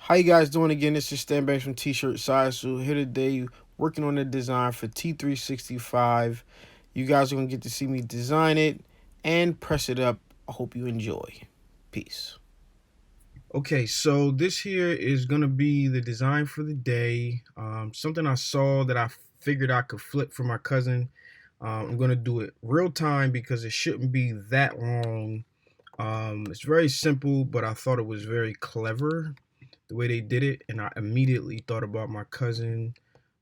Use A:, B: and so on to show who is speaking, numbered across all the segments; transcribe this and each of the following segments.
A: How you guys doing again? This is Stanbanks from tshirtsidehustle here today working on the design for T365. You guys are going to get to see me design it and press it up. I hope you enjoy. Peace. Okay, so this here is going to be the design for the day. Something I saw that I figured I could flip for my cousin. I'm going to do it real time because it shouldn't be that long. It's very simple, but I thought it was very clever the way they did it, and I immediately thought about my cousin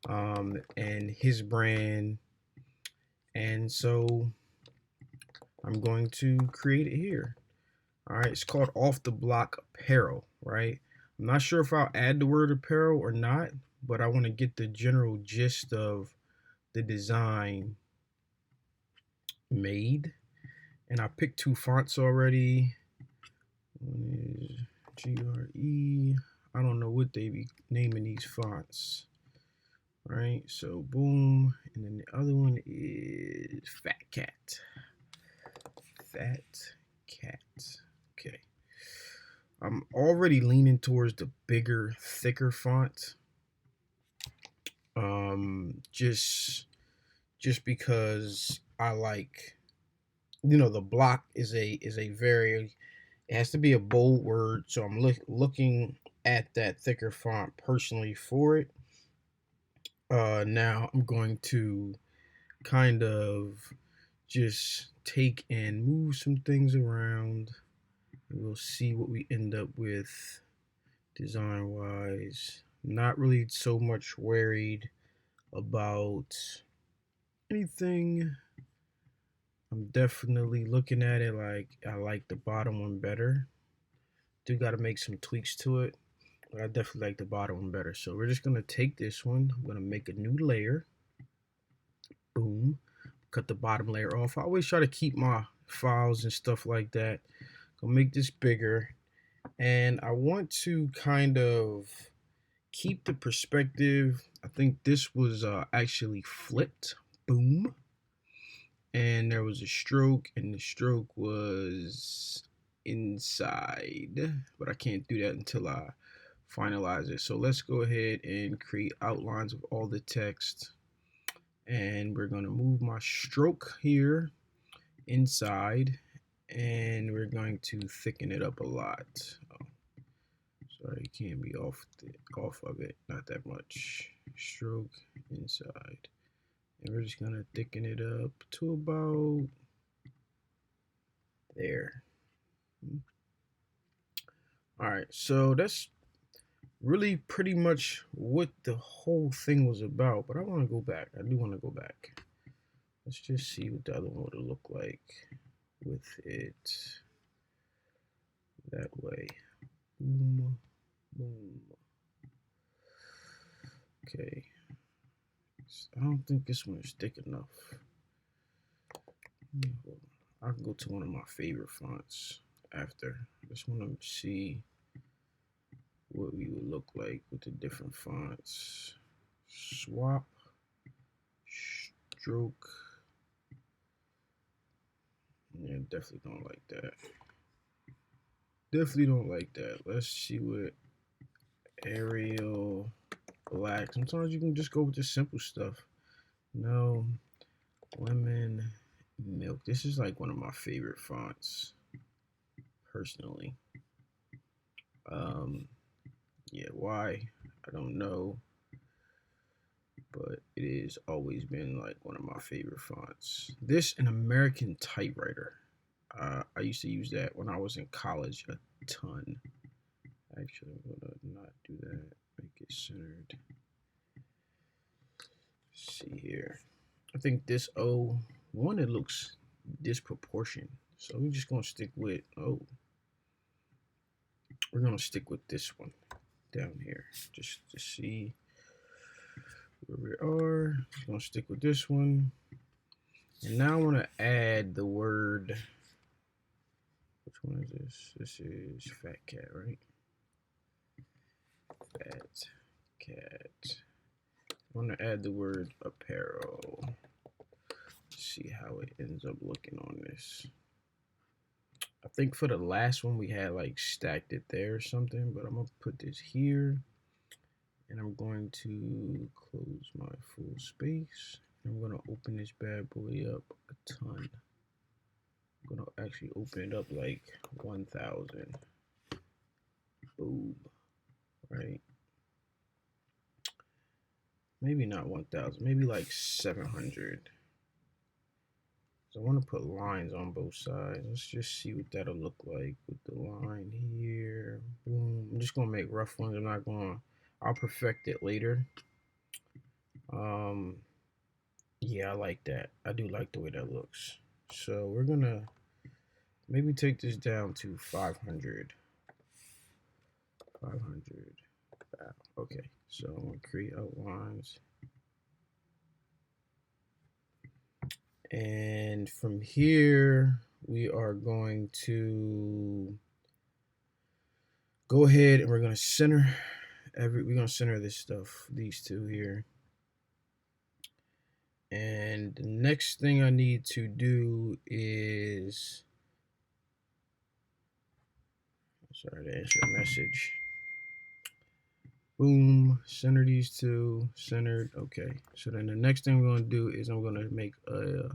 A: and his brand, and so I'm going to create it here. All right, it's called Off the Block Apparel, right? I'm not sure if I'll add the word apparel or not, but I want to get the general gist of the design made. And I picked two fonts already. One is GRE. I don't know what they be naming these fonts. Right, so boom, and then the other one is Fat Cat. Okay. I'm already leaning towards the bigger, thicker font. Just because I like, the block is a very, it has to be a bold word, so I'm looking at that thicker font personally for it. Now I'm going to kind of just take and move some things around. We'll see what we end up with design wise. Not really so much worried about anything. I'm definitely looking at it like I like the bottom one better. Do got to make some tweaks to it, but I definitely like the bottom one better. So we're just going to take this one. I'm going to make a new layer. Boom. Cut the bottom layer off. I always try to keep my files and stuff like that. Gonna make this bigger, and I want to kind of keep the perspective. I think this was actually flipped. Boom. And there was a stroke, and the stroke was inside, but I can't do that until I finalize it. So let's go ahead and create outlines of all the text. And we're going to move my stroke here inside, and we're going to thicken it up a lot. Oh, sorry, it can't be off of it, not that much. Stroke inside, and we're just going to thicken it up to about there. All right, so that's really pretty much what the whole thing was about, but I want to go back. I do want to go back. Let's just see what the other one would look like with it that way. Boom, boom. Okay. I don't think this one is thick enough. I can go to one of my favorite fonts after. I just want to see what we would look like with the different fonts. Swap, stroke. Yeah, definitely don't like that. Definitely don't like that. Let's see what Arial Black. Sometimes you can just go with the simple stuff. No, lemon milk. This is like one of my favorite fonts, personally. Yeah, why? I don't know, but it has always been like one of my favorite fonts. This an American typewriter. I used to use that when I was in college a ton. Actually, I'm gonna not do that. Make it centered. Let's see here. I think this O1, it looks disproportionate. So we're just gonna stick with we're gonna stick with this one down here just to see where we are. Just gonna stick with this one. And now I want to add the word. Which one is this? This is Fat Cat, right? Fat Cat. I want to add the word apparel. See how it ends up looking on this. I think for the last one we had like stacked it there or something, but I'm gonna put this here and I'm going to close my full space. I'm gonna open this bad boy up a ton. I'm gonna actually open it up like 1,000. Boom, right? Maybe not 1,000, maybe like 700. So I want to put lines on both sides. Let's just see what that'll look like with the line here. Boom. I'm just gonna make rough ones. I'm not gonna. I'll perfect it later. Yeah, I like that. I do like the way that looks. So we're gonna maybe take this down to 500. 500. Okay. So I'm gonna create outlines. And from here, we are going to go ahead and we're going to center we're going to center this stuff, these two here. And the next thing I need to do is, sorry to answer a message. Boom, center these two, centered. Okay, so then the next thing we're going to do is I'm going to make a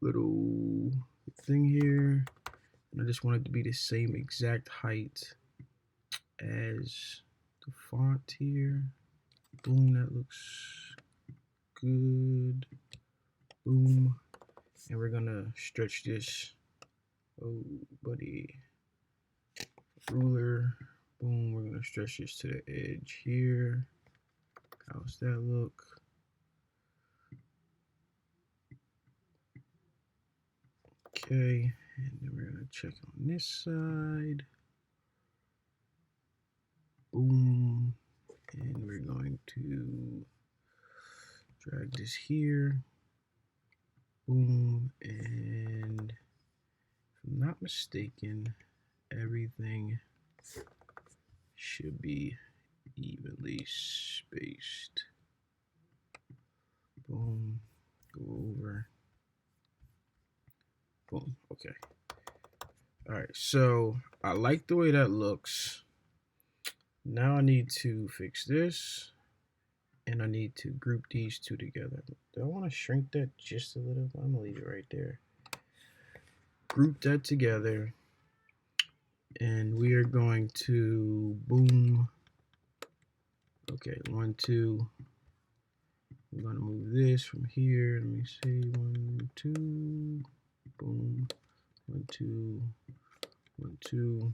A: little thing here. And I just want it to be the same exact height as the font here. Boom, that looks good. Boom. And we're gonna stretch this. Oh, buddy. Ruler. Boom, we're gonna stretch this to the edge here. How's that look? Okay, and then we're gonna check on this side. Boom. And we're going to drag this here. Boom. And if I'm not mistaken, everything should be evenly spaced. Boom. Go over. Boom. Okay. All right. So I like the way that looks. Now I need to fix this. And I need to group these two together. Do I want to shrink that just a little? I'm going to leave it right there. Group that together. And we are going to boom. Okay, 1, 2. I'm going to move this from here. Let me see. 1, 2. Boom. 1, 2. 1, 2.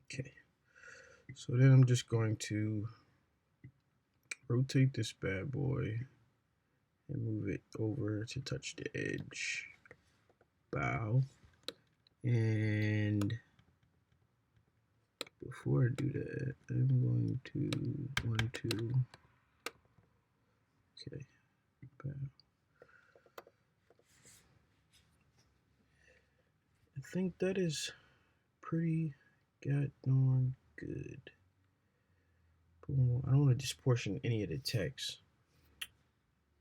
A: Okay. So then I'm just going to rotate this bad boy and move it over to touch the edge. Bow. And before I do that, I'm going to 1, 2. Okay. Bow. I think that is pretty goddamn good. Boom. I don't want to disproportion any of the text.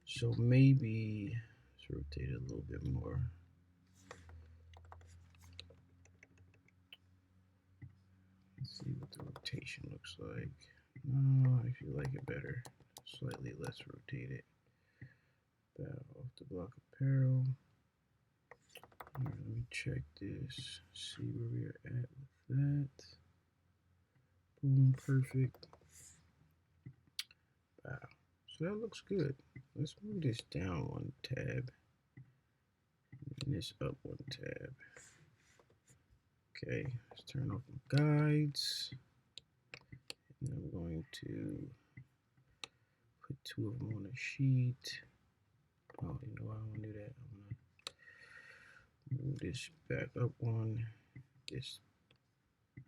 A: So maybe let's rotate it a little bit more. Let's see what the rotation looks like. No, I actually like it better. Slightly less rotated. Bow off the block apparel. Right, let me check this. See where we are at with that. Boom, perfect. Wow. So that looks good. Let's move this down 1 tab. And this up 1 tab. Okay, let's turn off the guides. And I'm going to put 2 of them on a sheet. Oh, you know what? I want to do that. I'm going to move this back up 1.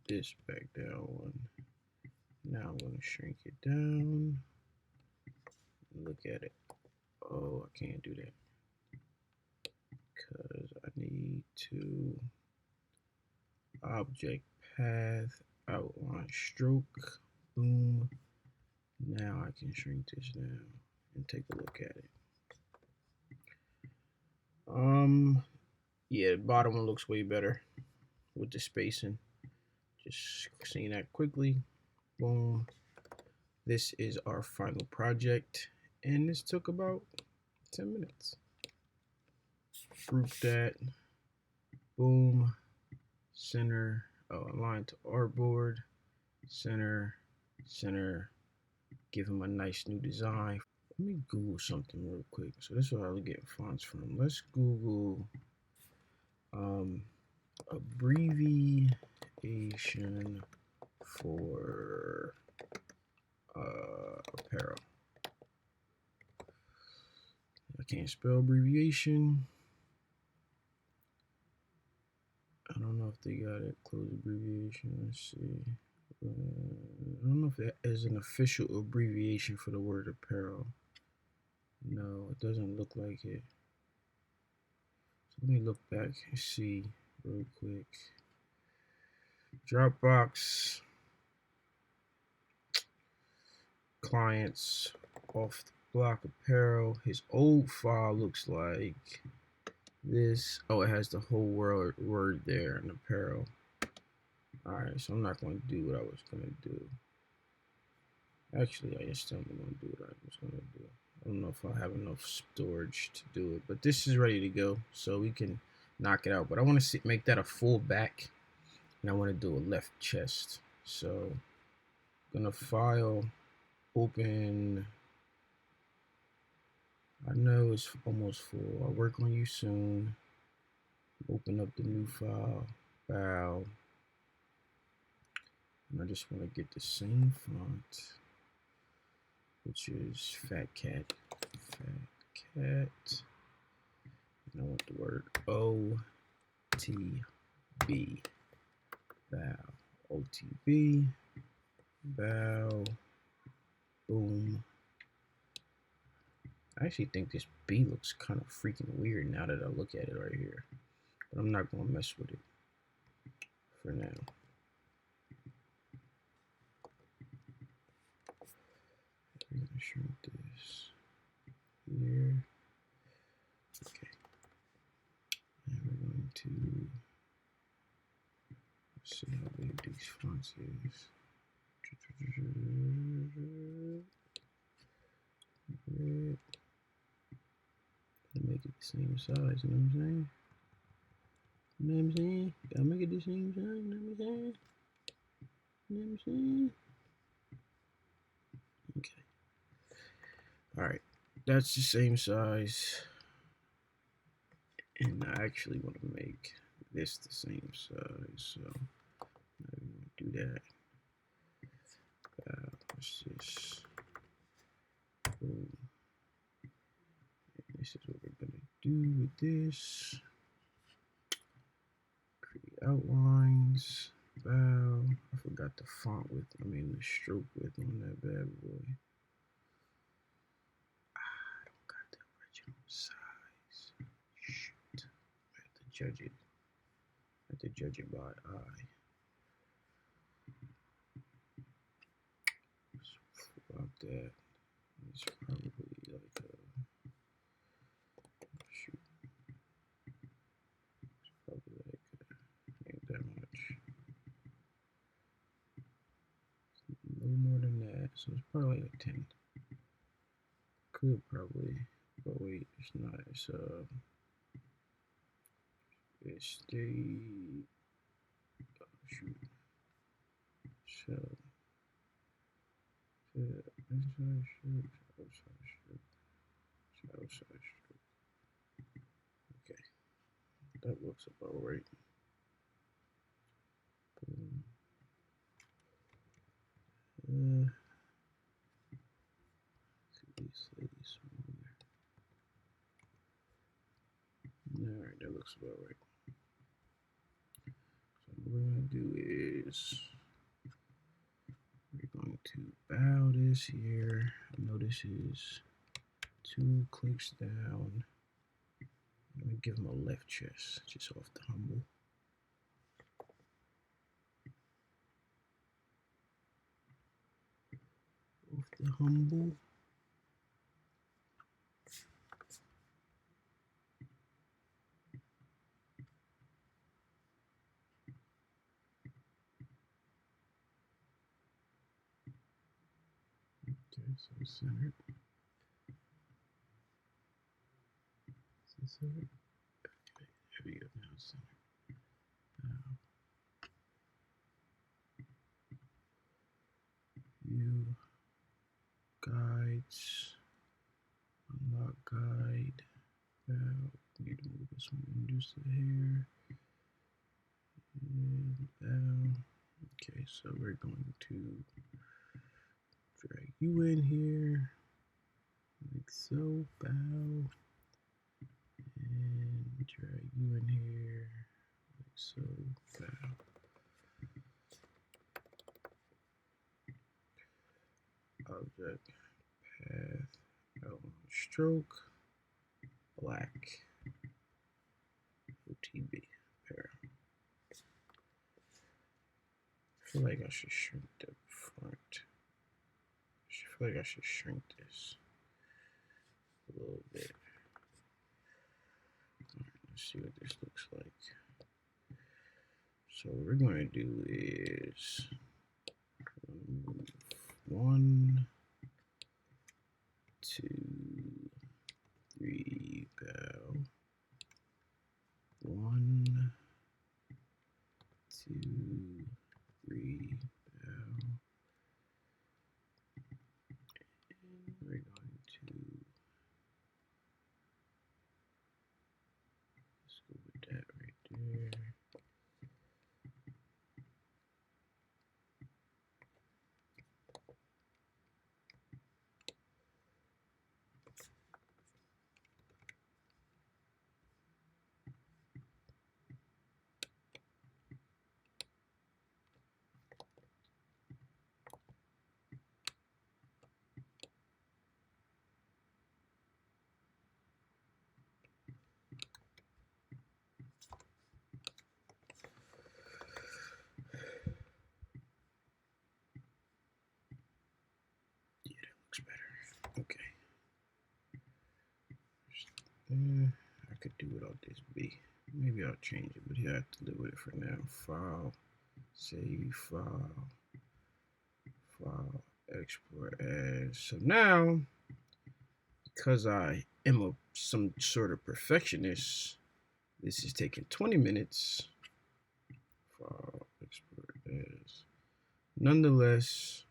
A: This back down 1. Now I'm going to shrink it down. Look at it. Oh, I can't do that because I need to object path outline stroke. Boom. Now I can shrink this down and take a look at it. Yeah, the bottom one looks way better with the spacing. Just seeing that quickly. Boom. This is our final project, and this took about 10 minutes. Group that. Boom. Center. Oh, align to artboard. Center. Center. Give him a nice new design. Let me Google something real quick. So this is where I was getting fonts from. Let's Google abbreviation for apparel. I can't spell abbreviation. I don't know if they got it. Close abbreviation. Let's see. I don't know if that is an official abbreviation for the word apparel. No, it doesn't look like it. So let me look back and see real quick. Dropbox clients off the block apparel. His old file looks like this. Oh, it has the whole word there in apparel. Alright, so I'm not going to do what I was going to do. Actually, I just am going to do what I was going to do. I don't know if I have enough storage to do it, but this is ready to go, so we can knock it out. But I want to make that a full back, and I want to do a left chest. So I'm going to file, open. I know it's almost full. I'll work on you soon. Open up the new file, bow. And I just want to get the same font, which is Fat Cat. And I want the word OTB. Bow. OTB. Bow. Boom. I actually think this B looks kind of freaking weird now that I look at it right here. But I'm not going to mess with it for now. We're going to shrink this here. Okay. And we're going to see how big these fonts is. Make it the same size, you know what I'm saying? You know what I'm saying? Gotta make it the same size, you know what I'm saying? You know what I'm saying? Okay. Alright, that's the same size. And I actually want to make this the same size, so I'm going to do that. What's this? Boom. And this is what we're going to do with this. Create outlines. Bow. I forgot the font width. I mean the stroke width on that bad boy. I don't got the original size. Shoot. I have to judge it. I have to judge it by eye. About that. It's probably like a shoot. It's probably like ain't that much. No more than that. So it's probably like a 10. Could probably, but wait, it's not. It's the shoot. So inside strip, outside strip, outside strip. Okay, that looks about right. Boom. Slightly smaller. Alright, that looks about right. So what we're going to do is we're going to bow this here. I know this is 2 clicks down. I'm going to give him a left chest, just off the humble. Off the humble. Okay, so centered. Is it centered? Okay, there we go. Now it's centered. View guides. Unlock guide. Need to move this one. Reduce the hair. And down. Okay, so we're going to drag you in here. Like so. Bow. And drag you in here. Like so. Bow. Object. Path. Outline stroke. Black. OTB. Pair. I feel like I should shrink the front. I feel like I should shrink this a little bit. All right, let's see what this looks like. So what we're going to do is remove 1, 2, 3, bow. 1, 2, 3, bow. And we're going to let's go with that right there. Looks better. Okay. I could do without this B. Maybe I'll change it, but here I have to live with it for now. File, save, file, export as. So now, because I am some sort of perfectionist, this is taking 20 minutes. File, export as. Nonetheless,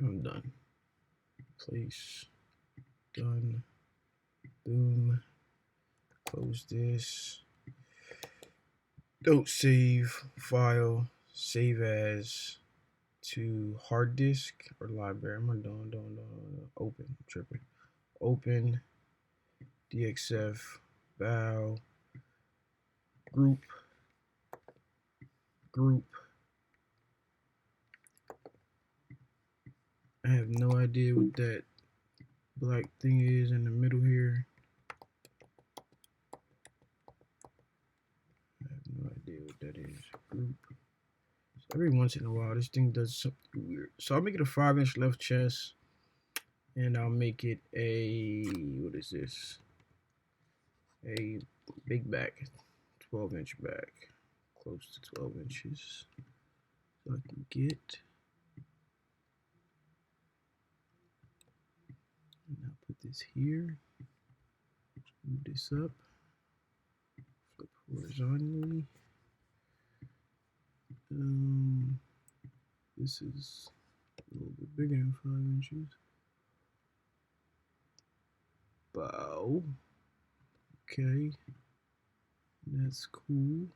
A: I'm done. Place, done, boom, close this. Don't save, file, save as to hard disk or library. I'm doing open, tripping. Open, DXF, bow, group. I have no idea what that black thing is in the middle here. I have no idea what that is. Group. So every once in a while, this thing does something weird. So I'll make it a 5-inch left chest, and I'll make it a, what is this? A big back, 12-inch back, close to 12 inches. So I can get. And I'll put this here, move this up, flip horizontally. This is a little bit bigger than 5 inches. Bow. Okay. That's cool.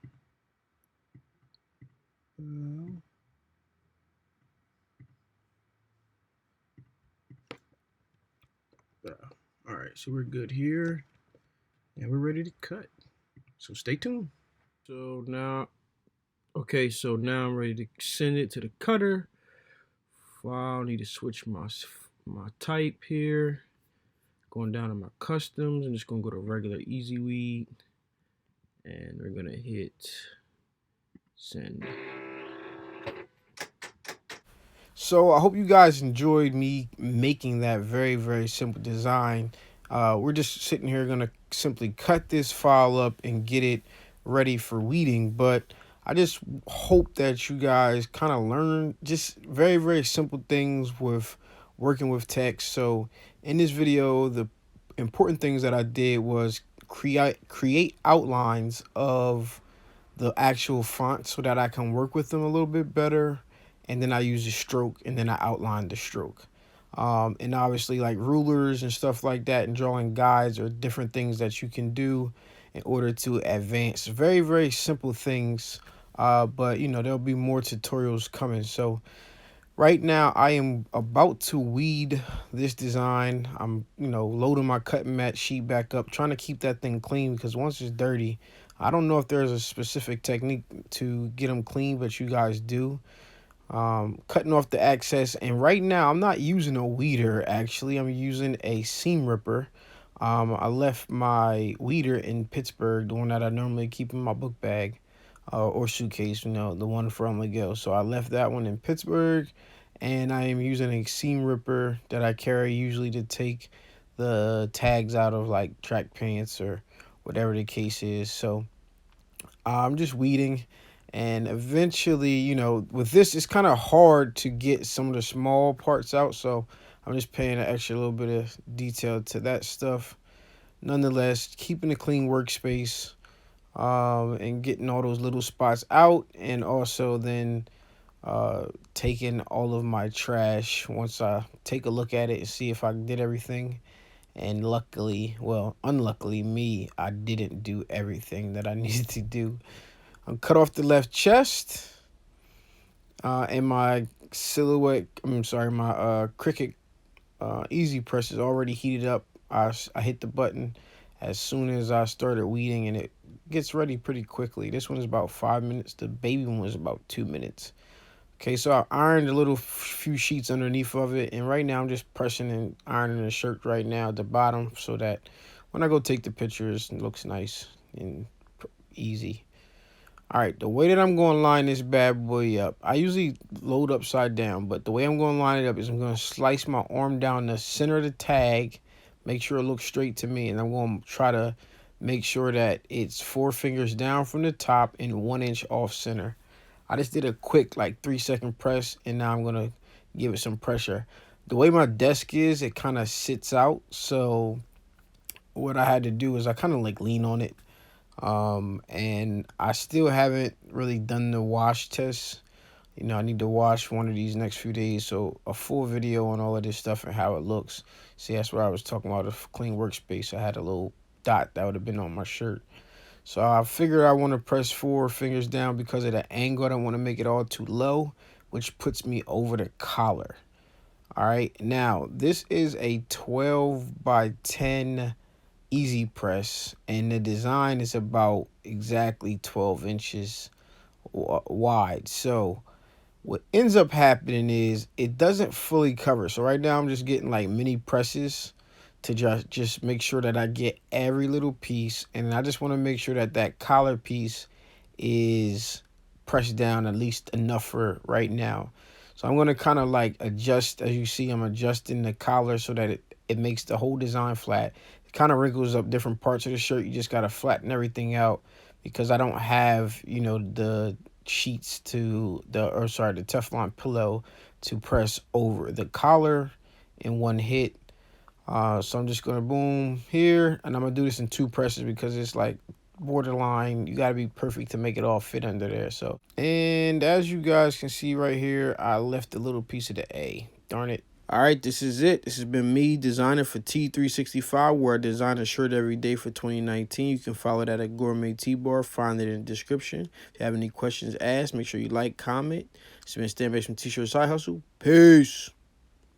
A: Bow. All right, so we're good here, and we're ready to cut. So stay tuned. So now, okay, so now I'm ready to send it to the cutter. File, need to switch my type here. Going down to my customs, I'm just gonna go to regular easy weed, and we're gonna hit send. So I hope you guys enjoyed me making that very, very simple design. We're just sitting here gonna simply cut this file up and get it ready for weeding, but I just hope that you guys kind of learn just very, very simple things with working with text. So in this video, the important things that I did was create outlines of the actual font so that I can work with them a little bit better. And then I use a stroke, and then I outline the stroke. And obviously, like rulers and stuff like that, and drawing guides are different things that you can do in order to advance. Very, very simple things. But you know, there'll be more tutorials coming. So right now I am about to weed this design. I'm, you know, loading my cutting mat sheet back up, trying to keep that thing clean, because once it's dirty, I don't know if there's a specific technique to get them clean, but you guys do. Cutting off the excess, and right now I'm not using a weeder. Actually, I'm using a seam ripper. I left my weeder in Pittsburgh, the one that I normally keep in my book bag or suitcase, you know, the one from Miguel. So I left that one in Pittsburgh, and I am using a seam ripper that I carry usually to take the tags out of like track pants or whatever the case is. So I'm just weeding, and eventually, you know, with this, it's kind of hard to get some of the small parts out. So I'm just paying an extra little bit of detail to that stuff. Nonetheless, keeping a clean workspace, and getting all those little spots out, and also then taking all of my trash once I take a look at it and see if I did everything. And luckily, well, unluckily me, I didn't do everything that I needed to do. I cut off the left chest, and my silhouette, I'm sorry, my Cricut easy press is already heated up. I hit the button as soon as I started weeding, and it gets ready pretty quickly. This one is about 5 minutes. The baby one was about 2 minutes. Okay, so I ironed a little few sheets underneath of it, and right now I'm just pressing and ironing the shirt right now at the bottom so that when I go take the pictures, it looks nice and easy. All right, the way that I'm going to line this bad boy up, I usually load upside down, but the way I'm going to line it up is I'm going to slice my arm down the center of the tag, make sure it looks straight to me, and I'm going to try to make sure that it's 4 fingers down from the top and 1 inch off center. I just did a quick like 3-second press, and now I'm going to give it some pressure. The way my desk is, it kind of sits out, so what I had to do is I kind of like lean on it. And I still haven't really done the wash test. You know, I need to wash one of these next few days, so a full video on all of this stuff and how it looks. See, that's what I was talking about, a clean workspace. I had a little dot that would have been on my shirt. So I figured I want to press 4 fingers down because of the angle. I don't want to make it all too low, which puts me over the collar. All right, now this is a 12 by 10 easy press, and the design is about exactly 12 inches wide. So what ends up happening is it doesn't fully cover. So right now I'm just getting like mini presses to just make sure that I get every little piece, and I just want to make sure that that collar piece is pressed down at least enough for right now. So I'm going to kind of like adjust. As you see, I'm adjusting the collar so that it makes the whole design flat. It kind of wrinkles up different parts of the shirt. You just got to flatten everything out because I don't have, you know, the sheets to the Teflon pillow to press over the collar in one hit. So I'm just gonna boom here, and I'm gonna do this in 2 presses because it's like borderline. You gotta be perfect to make it all fit under there. So, and as you guys can see right here, I left a little piece of the A. Darn it. All right, this is it. This has been me designing for T365, where I design a shirt every day for 2019. You can follow that at Gourmet T-Bar. Find it in the description. If you have any questions, ask. Make sure you like, comment. It's been Stan Banks from T-Shirt Side Hustle. Peace.